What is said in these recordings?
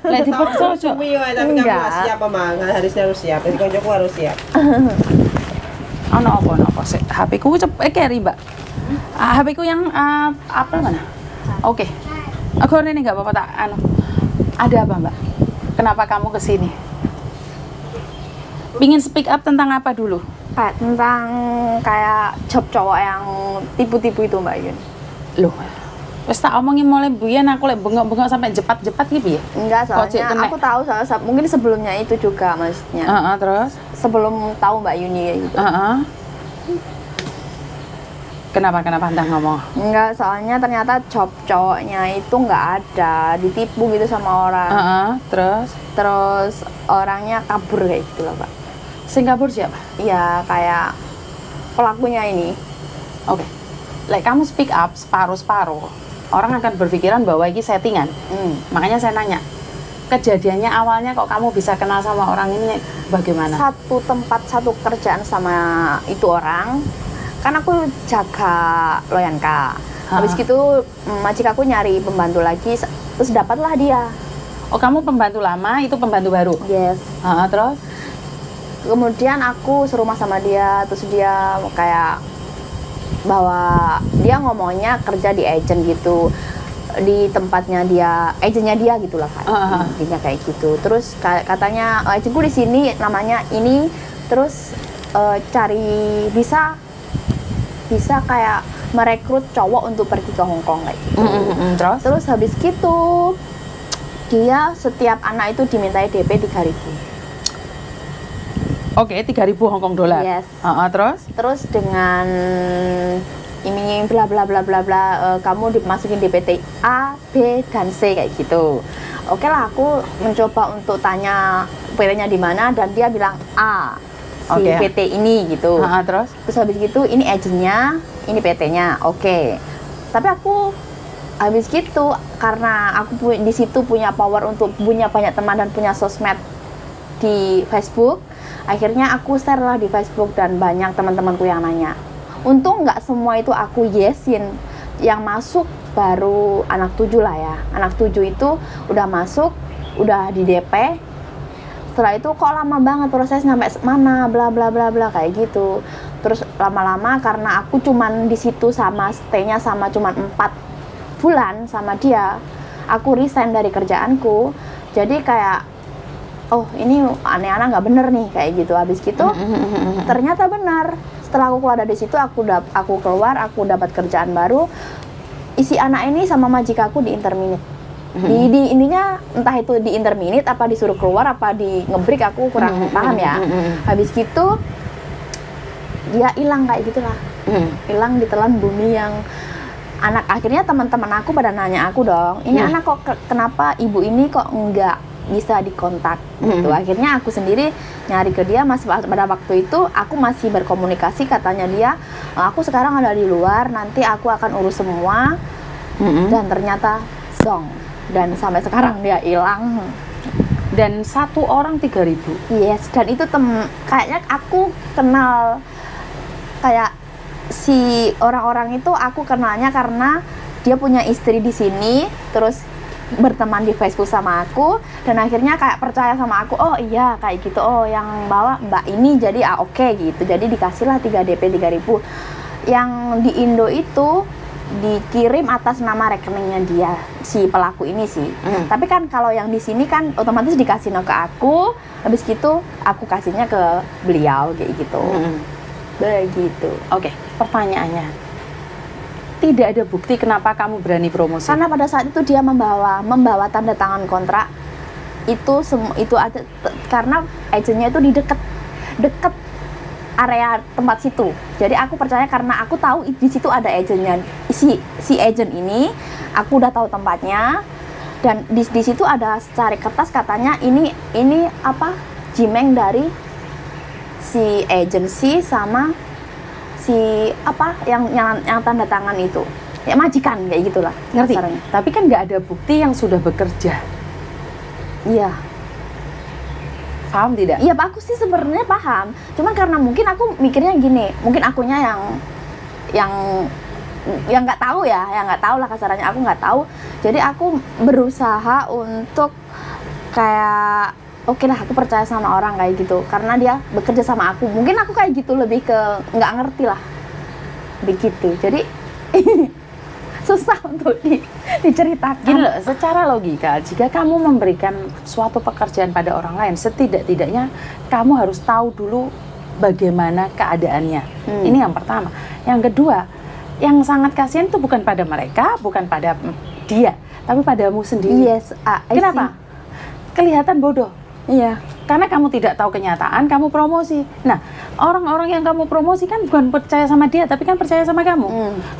Lek dipaksa aja. Tapi kamu nggak siap apa? Harusnya harus siap. Jadi koncoku harus siap. Ono apa sih? HP ku carry, Mbak. HP ku yang apa mana? Oke. Aku ini nggak apa-apa tak Ada apa, Mbak? Kenapa kamu kesini? Pingin speak up tentang apa dulu? Kayak tentang job cowok yang tipu-tipu itu Mbak Yun. Loh. Wes tak omongin mulai buyan aku lek bengok-bengok sampai jepat-jepat gitu ya? Enggak, soalnya aku tahu mungkin sebelumnya itu juga maksudnya. Terus? Sebelum tahu Mbak Yuni ya gitu. Kenapa entah ngomong? Enggak, soalnya ternyata job cowoknya itu nggak ada, ditipu gitu sama orang. Terus orangnya kabur kayak gitu lah Pak. Sing kabur siapa? Iya, kayak pelakunya ini. Oke. Like kamu speak up separuh-separuh, orang akan berpikiran bahwa ini settingan. Makanya saya nanya, kejadiannya awalnya kok kamu bisa kenal sama orang ini bagaimana? Satu tempat, satu kerjaan sama itu orang. Kan aku jaga Loyanka. Habis gitu majik aku nyari pembantu lagi, terus dapatlah dia. Oh, kamu pembantu lama, itu pembantu baru? Yes. Terus? Kemudian aku serumah sama dia, terus dia kayak bahwa dia ngomongnya kerja di agent gitu, di tempatnya dia, agentnya dia gitulah kan. Intinya kayak gitu. Terus katanya agentku di sini namanya ini, terus cari bisa kayak merekrut cowok untuk pergi ke Hong Kong kayak gitu. Terus habis gitu dia setiap anak itu dimintai DP 3.000. Oke, 3.000 Hong Kong dolar. Yes. Terus dengan iming-iming bla bla bla bla bla, kamu dimasukin DPT A, B dan C kayak gitu. Oke lah, aku mencoba untuk tanya PT-nya di mana dan dia bilang A. Si PT ini gitu. Terus habis gitu ini agentnya, ini PT-nya. Oke. Tapi aku habis gitu karena aku di situ punya power untuk punya banyak teman dan punya sosmed di Facebook. Akhirnya aku share lah di Facebook dan banyak teman-temanku yang nanya. Untung nggak semua itu aku yesin. Yang masuk baru anak 7 lah ya. Anak 7 itu udah masuk, udah di DP. Setelah itu kok lama banget proses sampai mana bla bla bla bla kayak gitu. Terus lama-lama karena aku cuman di situ sama stay-nya sama cuman 4 bulan sama dia, aku resign dari kerjaanku. Jadi kayak oh ini aneh-aneh nggak bener nih kayak gitu. Habis gitu ternyata benar. Setelah aku keluar dari situ aku keluar, aku dapat kerjaan baru. Isi anak ini sama majikaku di interminate. Di intinya entah itu di interminate apa disuruh keluar apa di ngebreak, aku kurang paham ya. Habis gitu dia hilang kayak gitulah, hilang ditelan bumi yang anak. Akhirnya teman-teman aku pada nanya aku dong, ini anak kok kenapa ibu ini kok enggak bisa dikontak gitu. Akhirnya aku sendiri nyari ke dia. Pada waktu itu aku masih berkomunikasi, katanya dia aku sekarang ada di luar, nanti aku akan urus semua. Dan ternyata dong. Dan sampai sekarang dia hilang. Dan satu orang 3.000. Yes, dan itu kayaknya aku kenal kayak si orang-orang itu aku kenalnya karena dia punya istri di sini, terus berteman di Facebook sama aku dan akhirnya kayak percaya sama aku. Oh iya kayak gitu. Oh yang bawa Mbak ini jadi oke gitu. Jadi dikasihlah 3 DP 3.000. Yang di Indo itu dikirim atas nama rekeningnya dia, si pelaku ini sih. Tapi kan kalau yang di sini kan otomatis dikasih ke aku, habis gitu aku kasihnya ke beliau kayak gitu. Begitu. Oke, pertanyaannya, tidak ada bukti kenapa kamu berani promosi? Karena pada saat itu dia membawa tanda tangan kontrak itu ada karena agennya itu di deket area tempat situ. Jadi aku percaya karena aku tahu di situ ada agennya. Si agent ini aku udah tahu tempatnya dan di situ ada cari kertas katanya ini apa jimeng dari si agency sama si apa yang tanda tangan itu. Ya majikan kayak gitulah. Ngerti? Kasarnya. Tapi kan nggak ada bukti yang sudah bekerja. Iya. Paham tidak? Iya, aku sih sebenarnya paham. Cuman karena mungkin aku mikirnya gini, mungkin akunya yang nggak tahu ya, yang nggak tahu lah kasarannya, aku nggak tahu. Jadi aku berusaha untuk kayak oke lah aku percaya sama orang kayak gitu karena dia bekerja sama aku. Mungkin aku kayak gitu lebih ke nggak ngerti lah begitu. Jadi susah untuk diceritakan. Gini loh, secara logika, jika kamu memberikan suatu pekerjaan pada orang lain, setidak-tidaknya kamu harus tahu dulu bagaimana keadaannya. Ini yang pertama. Yang kedua, yang sangat kasihan itu bukan pada mereka, bukan pada dia, tapi padamu sendiri. Yes, I Kenapa? Kelihatan bodoh. Iya. Karena kamu tidak tahu kenyataan, kamu promosi. Nah, orang-orang yang kamu promosi kan bukan percaya sama dia, tapi kan percaya sama kamu.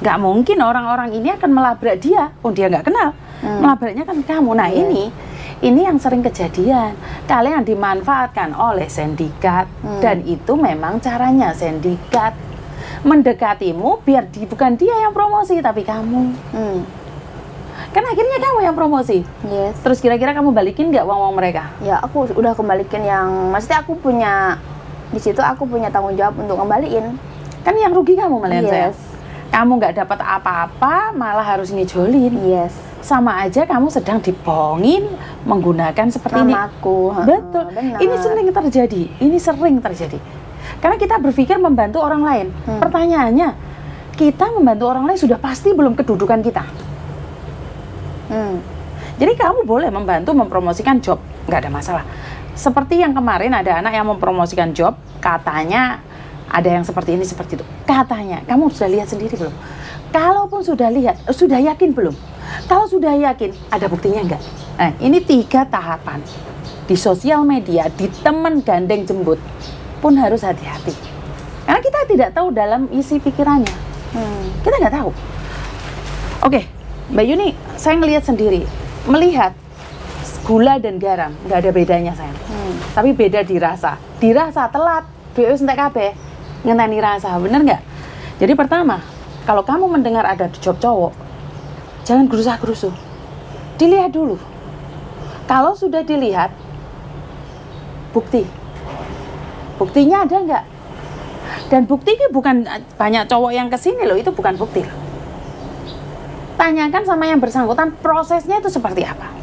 Nggak mungkin orang-orang ini akan melabrak dia, dia nggak kenal. Melabraknya kan kamu. Nah, ini yang sering kejadian. Kalian dimanfaatkan oleh sindikat, dan itu memang caranya sindikat mendekatimu biar bukan dia yang promosi, tapi kamu. Kan akhirnya kamu yang promosi. Yes. Terus kira-kira kamu balikin nggak uang-uang mereka? Ya aku udah kembalikan yang, maksudnya aku punya di situ aku punya tanggung jawab untuk kembaliin. Kan yang rugi kamu melihat saya. Yes. Kamu nggak dapat apa-apa, malah harus ngejolin. Yes. Sama aja kamu sedang dibohongin menggunakan seperti ini. Namaku. Betul. Benar. Ini sering terjadi. Ini sering terjadi. Karena kita berpikir membantu orang lain. Pertanyaannya, kita membantu orang lain sudah pasti belum kedudukan kita. Jadi kamu boleh membantu mempromosikan job, nggak ada masalah. Seperti yang kemarin ada anak yang mempromosikan job, katanya ada yang seperti ini, seperti itu. Katanya, kamu sudah lihat sendiri belum? Kalaupun sudah lihat, sudah yakin belum? Kalau sudah yakin, ada buktinya nggak? Nah, ini 3 tahapan. Di sosial media, di teman gandeng jembut, pun harus hati-hati. Karena kita tidak tahu dalam isi pikirannya. Kita nggak tahu. Oke, Mbak Yuni, saya ngelihat sendiri, melihat gula dan garam, nggak ada bedanya sayang. Tapi beda di rasa. Di rasa telat, BO entek kabeh, ngenteni rasa, bener nggak? Jadi pertama, kalau kamu mendengar ada job cowok, jangan gerusa-gerusu. Dilihat dulu. Kalau sudah dilihat, buktinya ada nggak? Dan bukti ini bukan banyak cowok yang kesini loh, itu bukan bukti loh. Tanyakan sama yang bersangkutan prosesnya itu seperti apa.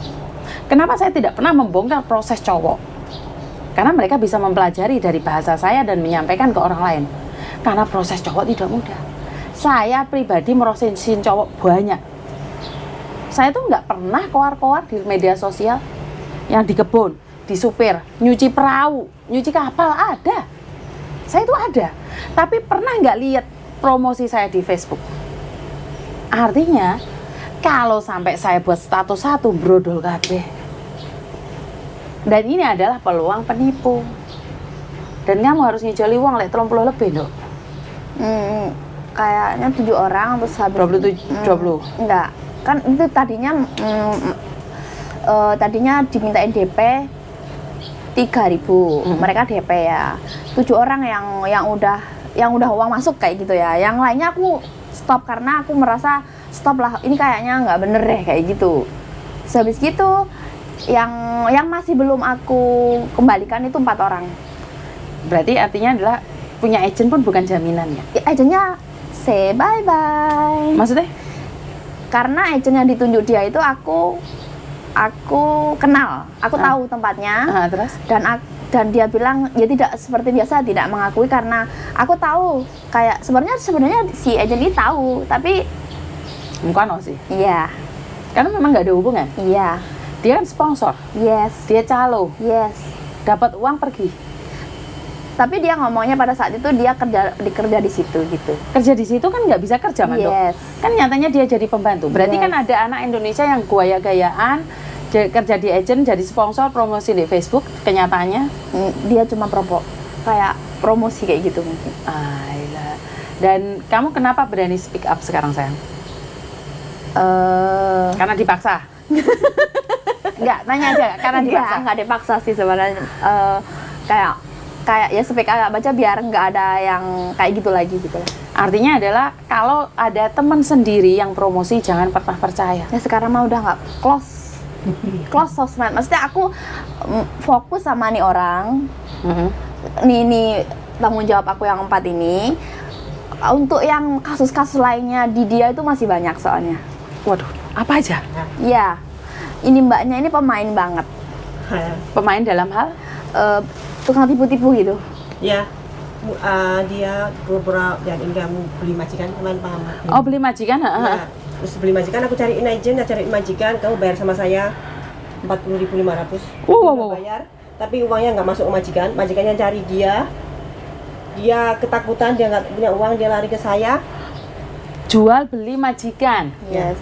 Kenapa saya tidak pernah membongkar proses cowok? Karena mereka bisa mempelajari dari bahasa saya dan menyampaikan ke orang lain. Karena proses cowok tidak mudah. Saya pribadi merosesin cowok banyak. Saya tuh nggak pernah koar-koar di media sosial. Yang di kebun, di supir, nyuci perahu, nyuci kapal, ada. Saya itu ada. Tapi pernah nggak lihat promosi saya di Facebook? Artinya, kalau sampai saya buat status satu, brodol kabeh. Dan ini adalah peluang penipu. Dan kamu harus ngijoli uang, 30 lebih, dok. Kayaknya 7 orang, terus habis 20. Enggak, kan itu tadinya dimintain DP 3.000, mereka DP ya. 7 orang yang udah uang masuk kayak gitu ya. Yang lainnya aku stop karena aku merasa stop lah, ini kayaknya nggak bener deh kayak gitu. Habis gitu yang masih belum aku kembalikan itu 4 orang. Berarti artinya adalah punya agent pun bukan jaminan ya? Agentnya say bye bye. Maksudnya? Karena agent yang ditunjuk dia itu aku kenal, aku tahu tempatnya. Terus? Dan dia bilang ya tidak seperti biasa, tidak mengakui karena aku tahu kayak sebenarnya si agent ini tahu, tapi bukan sih. Iya. Karena memang nggak ada hubungan. Iya. Dia kan sponsor. Yes. Dia calo. Yes. Dapat uang pergi. Tapi dia ngomongnya pada saat itu dia kerja di situ gitu. Kerja di situ kan nggak bisa kerja, Mandok. Yes. Kan nyatanya dia jadi pembantu. Berarti kan ada anak Indonesia yang gaya-gayaan kerja di agent, jadi sponsor, promosi di Facebook. Kenyataannya dia cuma kayak promosi kayak gitu mungkin. Dan kamu kenapa berani speak up sekarang, sayang? Karena dipaksa. Enggak, tanya aja. Karena dipaksa. Enggak dipaksa sih sebenarnya. Kayak ya speak up aja biar nggak ada yang kayak gitu lagi gitu lah. Artinya adalah kalau ada teman sendiri yang promosi, jangan pernah percaya. Ya sekarang mah udah nggak close sosmed. Maksudnya aku fokus sama nih orang. Nih tanggung jawab aku yang 4 ini. Untuk yang kasus-kasus lainnya di dia itu masih banyak soalnya. Waduh, apa aja? Iya, ini mbaknya ini pemain banget. Pemain dalam hal? Tukang tipu-tipu gitu. Ya, dia pura-pura jadiin kamu beli majikan, kalian paham? Oh, beli majikan? Ya, terus beli majikan, aku cariin agent, cariin majikan, kamu bayar sama saya 40.500. Wow. Bayar, tapi uangnya nggak masuk ke majikan, majikannya cari dia ketakutan, dia nggak punya uang, dia lari ke saya. Jual beli majikan? Yes.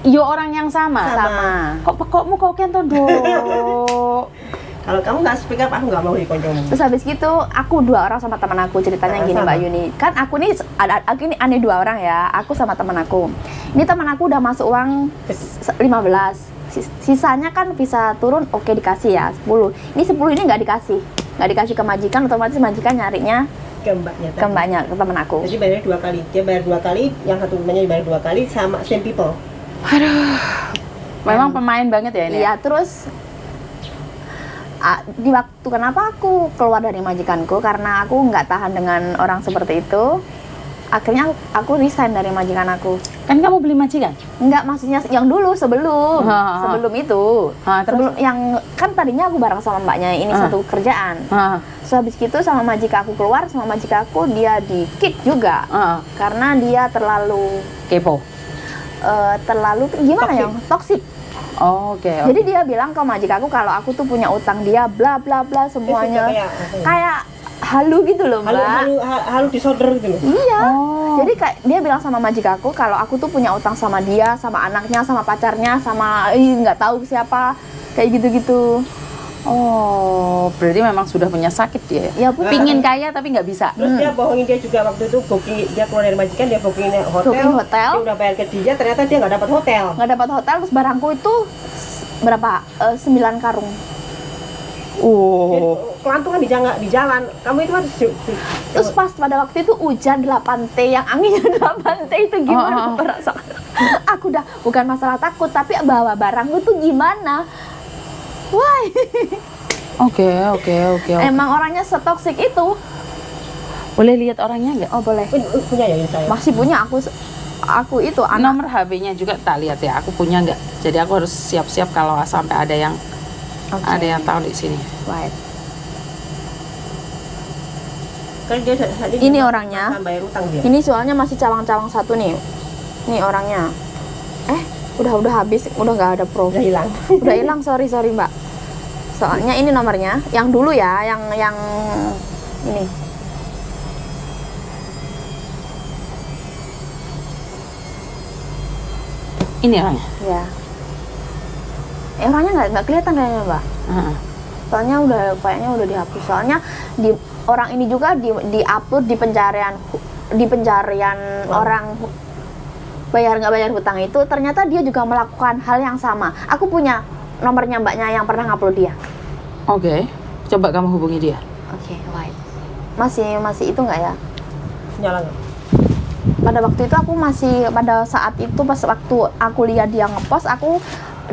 Yo orang yang sama? Sama. Kokmu kok kento do? Kalau kamu nggak speak up, aku nggak mau dikoncomu. Terus habis gitu aku 2 orang sama teman aku, ceritanya gini Sama. Mbak Yuni. Kan aku ini aneh 2 orang ya. Aku sama teman aku. Ini teman aku udah masuk uang 15. Sisanya kan bisa turun, oke dikasih ya 10. Ini 10 ini nggak dikasih ke majikan, otomatis majikan nyarinya Ke mbaknya ke mbaknya, ke teman aku. Jadi bayarnya 2 kali. Dia bayar 2 kali, yang satu temannya dibayar 2 kali sama same people. Memang pemain banget ya ini? Iya, terus di waktu kenapa aku keluar dari majikanku, karena aku nggak tahan dengan orang seperti itu. Akhirnya aku resign dari majikan aku. Kan kamu beli majikan? Enggak, maksudnya yang dulu sebelum itu. Terus? Sebelum yang kan tadinya aku bareng sama mbaknya ini satu kerjaan. So habis itu sama majikan aku keluar, sama majikan aku dia di kick juga. Karena dia terlalu Kepo? terlalu gimana ya? Toksik. Oke. Jadi dia bilang ke majikan aku kalau aku tuh punya utang dia bla bla bla semuanya. Kayak halu gitu loh, Mbak. Halu disorder gitu loh. Iya. Oh. Jadi kayak dia bilang sama majikan aku kalau aku tuh punya utang sama dia, sama anaknya, sama pacarnya, sama nggak tahu siapa, kayak gitu-gitu. Oh, berarti memang sudah punya sakit dia. Ya pun Pingin kaya tapi nggak bisa. Terus dia bohongin dia juga waktu itu booking, dia keluar dari majikan, dia booking hotel. Booking hotel. Dia udah bayar ke dia, ternyata dia nggak dapat hotel. nggak dapat hotel, terus barangku itu berapa? 9 karung. Jadi, kelantungan di jalan. Kamu itu harus Terus pas pada waktu itu hujan 8T, yang anginnya 8T itu gimana perasaan? Aku udah bukan masalah takut, tapi bawa barangku tuh gimana? Why? Oke. Emang orangnya setoksik itu. Boleh lihat orangnya nggak? Oh boleh. punya ya ini saya. Masih punya aku itu anak. Nomor HP-nya juga tak lihat ya. Aku punya nggak? Jadi aku harus siap-siap kalau sampai ada yang tahu di sini. Right. Kan dia saat Ini orangnya. bayar utang dia. Ini soalnya masih cawang-cawang satu nih. Nih orangnya. Udah habis, udah nggak ada pro. Udah hilang. Udah hilang, sorry Mbak. Soalnya ini nomornya, yang dulu ya, yang ini. Ini orangnya. Ya. Orangnya nggak kelihatan kayaknya Mbak. Soalnya kayaknya udah dihapus. Soalnya orang ini juga di upload di pencarian orang bayar nggak bayar hutang itu, ternyata dia juga melakukan hal yang sama. Aku punya nomornya mbaknya yang pernah ngupload dia. Oke. Coba kamu hubungi dia. Oke, right. Masih itu nggak ya? Nyala nggak? Pada waktu itu aku pada saat itu pas waktu aku lihat dia ngepost, aku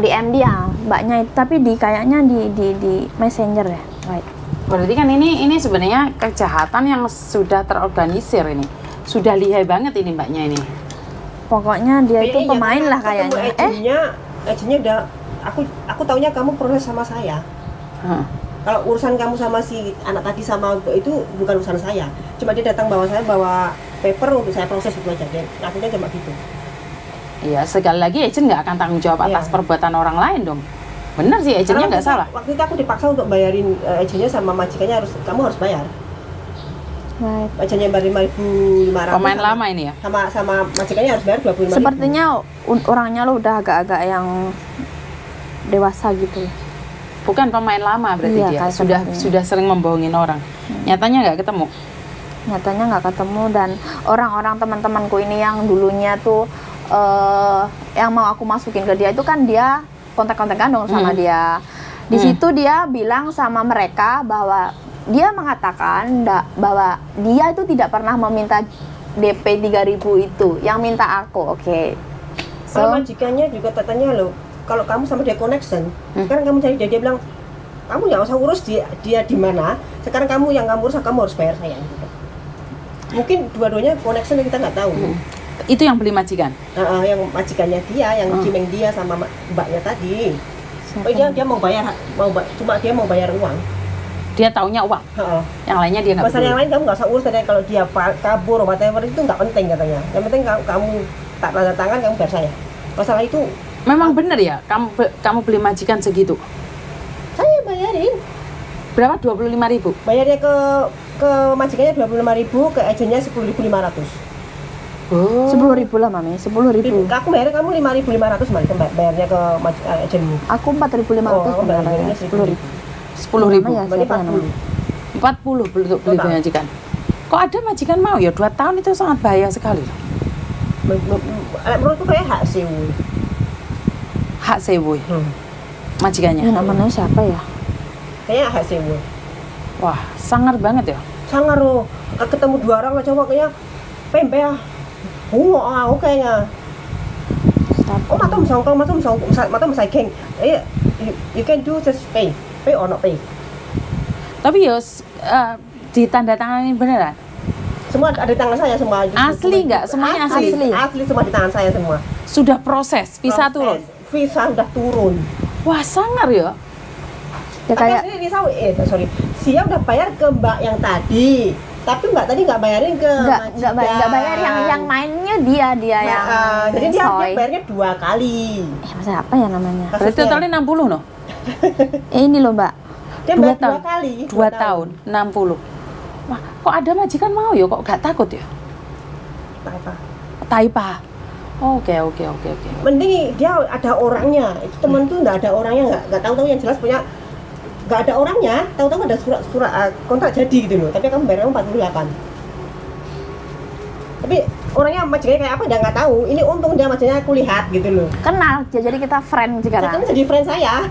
DM dia mbaknya itu, tapi kayaknya di Messenger ya. Right. Berarti kan ini sebenarnya kejahatan yang sudah terorganisir ini. Sudah lihai banget ini mbaknya ini. Pokoknya dia itu pemain lah kayaknya. Agentnya udah aku taunya kamu proses sama saya. Kalau urusan kamu sama si anak tadi sama itu bukan urusan saya. Cuma dia datang bawa paper untuk saya proses itu aja. Dia akhirnya cuma gitu. Iya, sekali lagi agent nggak akan tanggung jawab atas perbuatan orang lain dong. Benar sih, agentnya nggak salah. Waktu itu aku dipaksa untuk bayarin agentnya sama majikannya kamu harus bayar. Right. Agentnya bayar 5.500. Pemain lama ini ya? Sama majikannya harus bayar 25.000. Sepertinya orangnya lo udah agak-agak yang dewasa gitu. Bukan pemain lama berarti Iya, dia. kayak Sudah sering membohongin orang. Nyatanya nggak ketemu. Nyatanya nggak ketemu, dan orang-orang teman-temanku ini yang dulunya tuh yang mau aku masukin ke dia itu kan dia kontak-kontakan dong sama dia. Di situ dia bilang sama mereka bahwa dia mengatakan bahwa dia itu tidak pernah meminta DP 3.000 itu, yang minta aku. Oke. Kalau majikannya juga tanya loh, kalau kamu sama dia connection, sekarang kamu cari dia bilang kamu nggak usah urus dia di mana. Sekarang kamu yang kamu urus, kamu harus bayar saya. Gitu. Mungkin dua-duanya connection kita nggak tahu. Itu yang beli majikan? Yang majikannya dia, yang cimeng dia sama mbaknya tadi. Oh, dia mau bayar, cuma dia mau bayar uang. Dia taunya uang. Heeh. Yang lainnya dia nggak Masalah yang peduli. lain kamu nggak usah urus, katanya. Kalau dia kabur whatever itu nggak penting katanya. Yang penting kamu tak tanda tangan, kamu bayar saya. Masalah itu Memang bener ya, kamu beli majikan segitu. saya bayarin. Berapa? 25.000. Bayarnya ke majikannya 25.000, ke agennya 10.500. Oh. 10.000 lah mami, 10.000. Aku bayarnya kamu 5.500 Mari, bayarnya ke agenmu. Aku 4.500 Oh, bayarnya. bayarnya 10.000. 10.000. Ya, Berarti siapa yang 40. 40 untuk beli Total. majikan. Kok ada majikan mau ya? 2 tahun itu sangat bahaya sekali. Menurutku kayak hak sewu. Hak sewu majikannya. Ini namanya siapa ya? Kayaknya hak sewu. Wah, sangar banget ya. Sangar loh, ketemu 2 orang lah cowok kayaknya pempe ah. Bungo ah, oke nya. Siapa? Oh, matom sa geng. You can do just pay or not pay. Tapi ya ditandatangani beneran. Semua ada di tangan saya semua. Asli nggak? Semuanya asli? Asli semua di tangan saya semua. Sudah proses, visa Proses, turun. Visa udah turun. Wah, sangar ya. Ya kayak Tapi sorry. Sia udah bayar ke Mbak yang tadi. Tapi Mbak tadi nggak bayarin ke nggak bayar yang mainnya dia yang jadi dia soy. bayarnya 2 kali. Masa apa ya namanya? Berarti Kasusnya. totalnya 60 no? Ini loh mbak. Dia 2 bayar 2 tahun. kali. 2 tahun, 60. Wah, kok ada majikan mau ya? Kok gak takut ya? Apa? Taipa. Oke. Mending dia ada orangnya. Itu teman tuh nggak ada orangnya, nggak tahu-tahu yang jelas punya nggak ada orangnya, tahu-tahu ada surat kontrak jadi gitu loh. Tapi kamu bayar 48. Tapi orangnya majikannya kayak apa dia nggak tahu. Ini untung dia majikannya aku lihat gitu loh. Kenal, jadi kita friend Kan sekarang. jadi friend saya.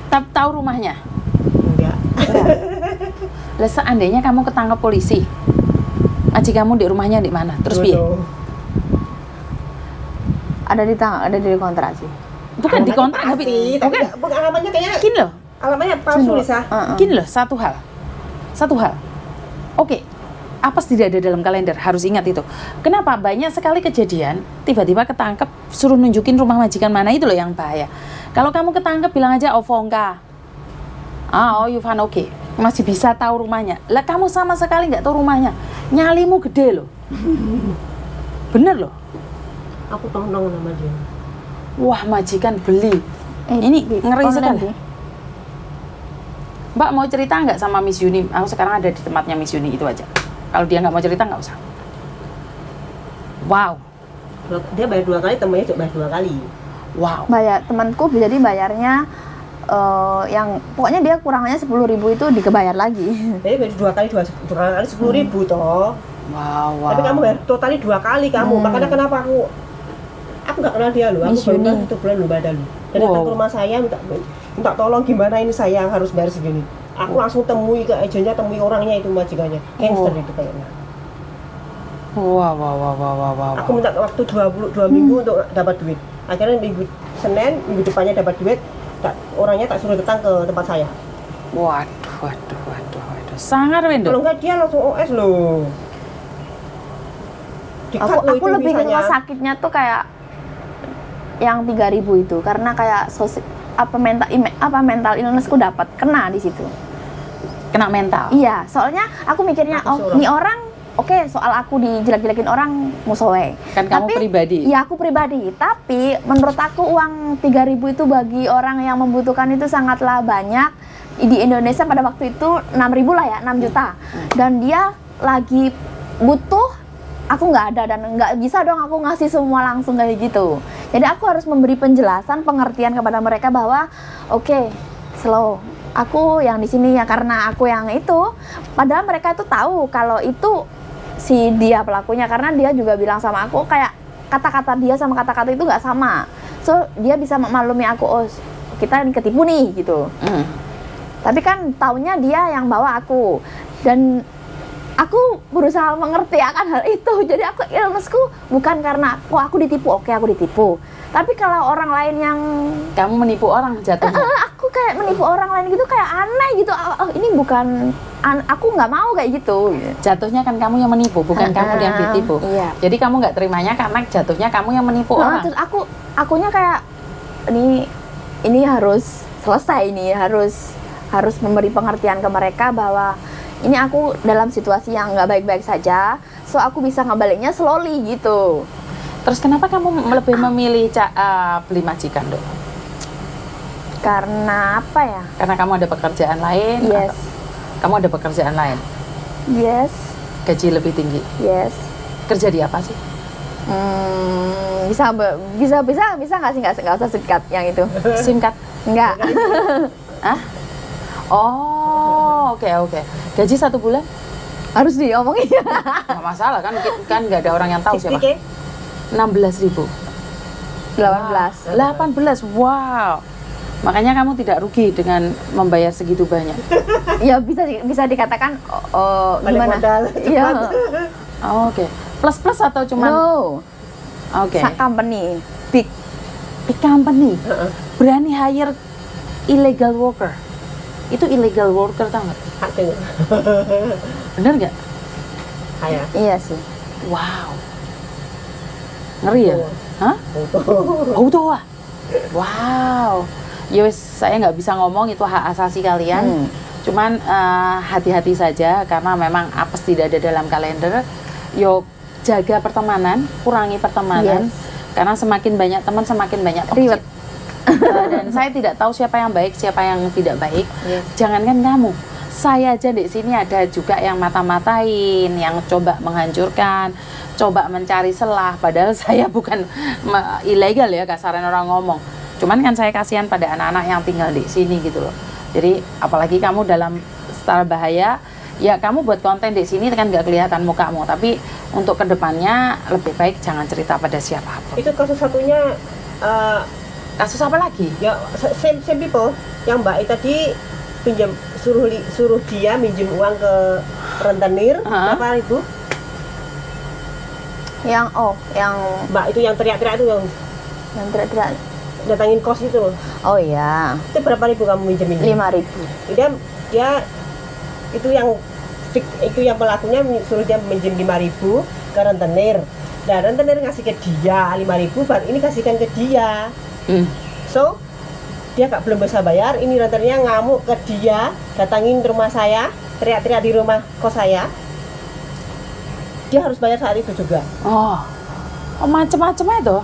Tahu rumahnya. Enggak. Lah seandainya kamu ketangkep polisi, majikanmu di rumahnya di mana? Terus piye? Ada di kontrak sih. Bukan di kontrak tapi bukan. bukan alamatnya kayaknya Gini loh. alamatnya palsu Lisa. Gini loh, satu hal. Oke, apes tidak ada dalam kalender, harus ingat itu. Kenapa? Banyak sekali kejadian, tiba-tiba ketangkep, suruh nunjukin rumah majikan mana, itu loh yang bahaya. Kalau kamu ketangkep, bilang aja Ovonka. Yufan oke. Masih bisa tahu rumahnya. Lah kamu sama sekali nggak tahu rumahnya. Nyalimu gede loh. Bener loh. Aku tolong nama dia. Wah, majikan beli. Ini ngeri sekali. Mbak mau cerita nggak sama Miss Yuni? Aku sekarang ada di tempatnya Miss Yuni, itu aja. Kalau dia nggak mau cerita, nggak usah. Wow. Dia bayar 2 kali, temannya juga bayar 2 kali. Wow. Temanku jadi bayarnya yang pokoknya dia kurangannya 10.000 itu dikebayar lagi. Jadi bayar 2 kali 10.000 toh. Wow. Tapi kamu bayar totali 2 kali kamu. Makanya kenapa aku nggak kenal dia loh. Aku Miss baru Yuni. kenal 1 bulan loh badan. Dan datang ke rumah saya minta tolong gimana ini saya harus bayar segini. Aku langsung temui ke agennya, temui orangnya itu majikannya. Gangster itu kayaknya. Wow. Aku minta waktu 2 minggu untuk dapat duit. Akhirnya minggu Senin, minggu depannya dapat duit. Orangnya tak suruh datang ke tempat saya. Waduh. Sangar Wendo. Kalau enggak dia langsung OS loh. Aku lebih ke sakitnya tuh kayak yang 3.000 itu karena kayak mental illnessku dapat kena di situ. Kena mental. Iya, soalnya aku mikirnya ini orang oke, soal aku dijelek-jelekin orang musowe. Kan kamu pribadi. Iya, aku pribadi. Tapi menurut aku uang 3.000 itu bagi orang yang membutuhkan itu sangatlah banyak. Di Indonesia pada waktu itu 6.000 lah ya, 6 juta. Dan dia lagi butuh, aku nggak ada dan nggak bisa dong aku ngasih semua langsung kayak gitu. Jadi aku harus memberi penjelasan, pengertian kepada mereka bahwa oke, slow. Aku yang di sini ya karena aku yang itu. Padahal mereka itu tahu kalau itu si dia pelakunya karena dia juga bilang sama aku kayak kata-kata dia sama kata-kata itu nggak sama. So dia bisa maklumi aku, oh kita ketipu nih gitu. Tapi kan taunya dia yang bawa aku dan aku berusaha mengerti akan hal itu. Jadi aku illnessku bukan karena aku ditipu, oke aku ditipu. Tapi kalau orang lain yang Kamu menipu orang jatuhnya. aku kayak menipu orang lain gitu kayak aneh gitu. Ini bukan aku nggak mau kayak gitu. Jatuhnya kan kamu yang menipu, bukan kamu yang ditipu. Iya. Jadi kamu nggak terimanya karena jatuhnya kamu yang menipu orang. Terus akunya kayak ini ini harus selesai, ini harus memberi pengertian ke mereka bahwa ini aku dalam situasi yang nggak baik-baik saja, so aku bisa ngebaliknya slowly gitu. Terus kenapa kamu lebih memilih beli majikan, Dok? Karena apa ya? Karena kamu ada pekerjaan lain? Yes. Atau kamu ada pekerjaan lain? Yes. Gaji lebih tinggi? Yes. Kerja di apa sih? Bisa nggak sih, nggak usah singkat yang itu. Simkat? Enggak. Hah? Oh, oke. Gaji 1 bulan? Harus diomongin. Nggak masalah kan nggak ada orang yang tahu siapa. 16.000. 18. 18, wow. Makanya kamu tidak rugi dengan membayar segitu banyak. Ya bisa dikatakan Balik gimana? modal, Iya. Oh, oke. Plus atau cuman? No. Oke. Company big. Big company berani hire illegal worker. Itu illegal worker tau nggak? Hak dengar. Bener nggak? Kayak. Iya sih. Wow. Ngeri ya? Hah? Auto ah? Wow. Ya wes, saya nggak bisa ngomong itu hak asasi kalian. Cuman hati-hati saja karena memang apes tidak ada dalam kalender. Yo jaga pertemanan, kurangi pertemanan. Yes. Karena semakin banyak teman semakin banyak Ribet. toxic. Dan saya tidak tahu siapa yang baik, siapa yang tidak baik. Yes. Jangankan kamu, saya aja di sini ada juga yang mata-matain, yang coba menghancurkan, coba mencari celah. Padahal saya bukan ilegal ya, kasaran orang ngomong. Cuman kan saya kasihan pada anak-anak yang tinggal di sini gitu loh. Jadi apalagi kamu dalam style bahaya, ya kamu buat konten di sini kan nggak kelihatan mukamu. Tapi untuk kedepannya lebih baik jangan cerita pada siapapun. Itu kasus satunya Kasus apa lagi? ya same people yang Mbak tadi pinjam suruh dia minjem uang ke rentenir berapa ribu? Yang Mbak itu yang teriak-teriak itu yang tidak. datangin kos itu loh. Oh iya. Itu berapa ribu kamu minjemin? 5.000. Dia itu yang pelakunya suruh dia minjem 5.000 ke rentenir. Nah, rentenir ngasih ke dia 5.000, baru ini kasihkan ke dia. So, dia belum bisa bayar, ini rentenirnya ngamuk ke dia, datangin rumah saya, teriak-teriak di rumah kos saya. Dia harus bayar saat itu juga. Oh macem-macem itu.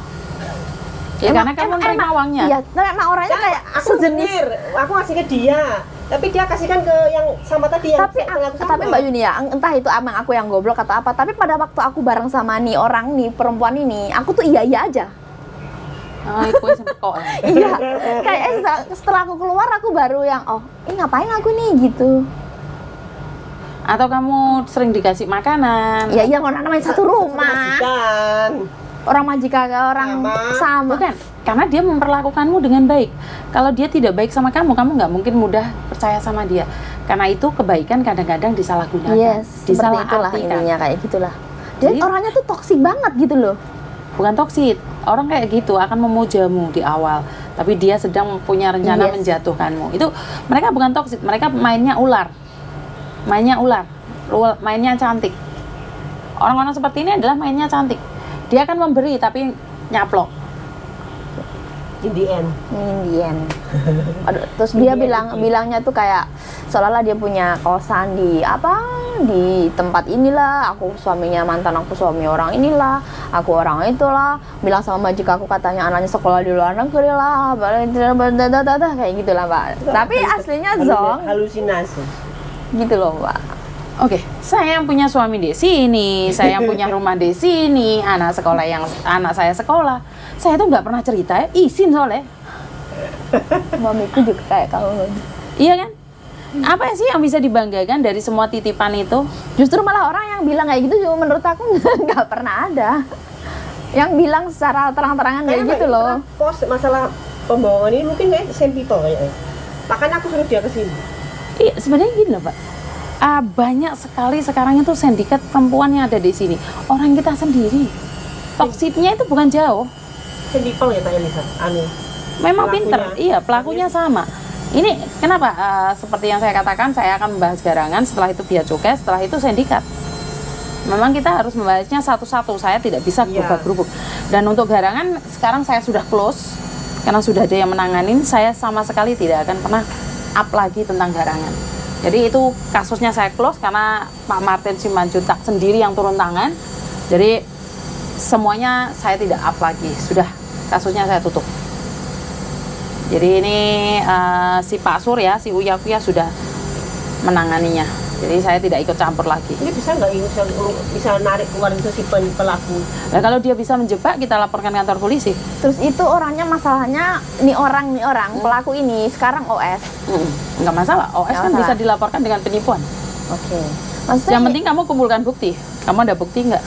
Ya karena kamu nerima uangnya. Iya, nerima orangnya kayak Aku sejenis. bener, aku ngasih ke dia, tapi dia kasihkan ke yang sama tadi yang pelaku sama. Tapi Mbak Yuni ya, entah itu emang aku yang goblok atau apa, tapi pada waktu aku bareng sama nih orang nih, perempuan ini, aku tuh iya aja. Aku sempet kok. Iya, kayak setelah aku keluar aku baru yang ngapain aku nih gitu. Atau kamu sering dikasih makanan? Ya iya, orang namanya satu rumah. Majikan. Orang majikan orang sama. Bukan, karena dia memperlakukanmu dengan baik. Kalau dia tidak baik sama kamu nggak mungkin mudah percaya sama dia. Karena itu kebaikan kadang-kadang disalahgunakan, Yes, seperti itulah intinya kayak gitulah. Jadi orangnya tuh toksik banget gitu loh. Bukan toksik, orang kayak gitu akan memujamu di awal, tapi dia sedang punya rencana menjatuhkanmu. Itu mereka bukan toksik, mereka mainnya ular, mainnya cantik. Orang-orang seperti ini adalah mainnya cantik. Dia akan memberi tapi nyaplok. In the end. Aduh, terus dia bilangnya tuh kayak seolah-olah dia punya kosan di tempat inilah, aku suaminya mantan aku suami orang inilah, aku orang itulah, bilang sama majikan aku katanya anaknya sekolah di luar negeri lah, kayak gitulah Mbak. Tapi aslinya zong halusinasi gitu loh Mbak. Oke, saya yang punya suami di sini, saya yang punya rumah di sini, anak saya sekolah. Saya tuh nggak pernah cerita ya, izin soalnya. Mamiku juga kayak kamu. Iya kan? Apa sih yang bisa dibanggakan dari semua titipan itu? Justru malah orang yang bilang kayak gitu juga menurut aku nggak pernah ada yang bilang secara terang-terangan kayak gitu loh. Pos masalah pembohongan ini mungkin kayak same people kayaknya. Makanya aku suruh dia ke sini. Iya, sebenarnya gini loh Pak. Banyak sekali sekarang itu sindikat perempuan yang ada di sini. Orang kita sendiri. Toksiknya itu bukan jauh. Same people ya Kak Elisa. Memang Pelakunya. pinter, iya pelakunya sama. Ini kenapa seperti yang saya katakan, saya akan membahas garangan, setelah itu bea cukai, setelah itu sindikat. Memang kita harus membahasnya satu-satu, saya tidak bisa berubah-berubah. Dan untuk garangan sekarang saya sudah close karena sudah ada yang menanganin, saya sama sekali tidak akan pernah up lagi tentang garangan. Jadi itu kasusnya saya close karena Pak Martin Simanjuntak sendiri yang turun tangan. Jadi semuanya saya tidak up lagi, sudah kasusnya saya tutup. Jadi ini si Pak Surya, si Uya Kuya sudah menanganinya. Jadi saya tidak ikut campur lagi. Ini bisa nggak bisa narik keluar itu si pelaku? Nah kalau dia bisa menjebak, kita laporkan kantor polisi. Terus itu orangnya masalahnya nih orang pelaku ini sekarang OS. Nggak masalah, OS Nggak kan masalah. bisa dilaporkan dengan penipuan. Oke. Yang penting kamu kumpulkan bukti. Kamu ada bukti nggak?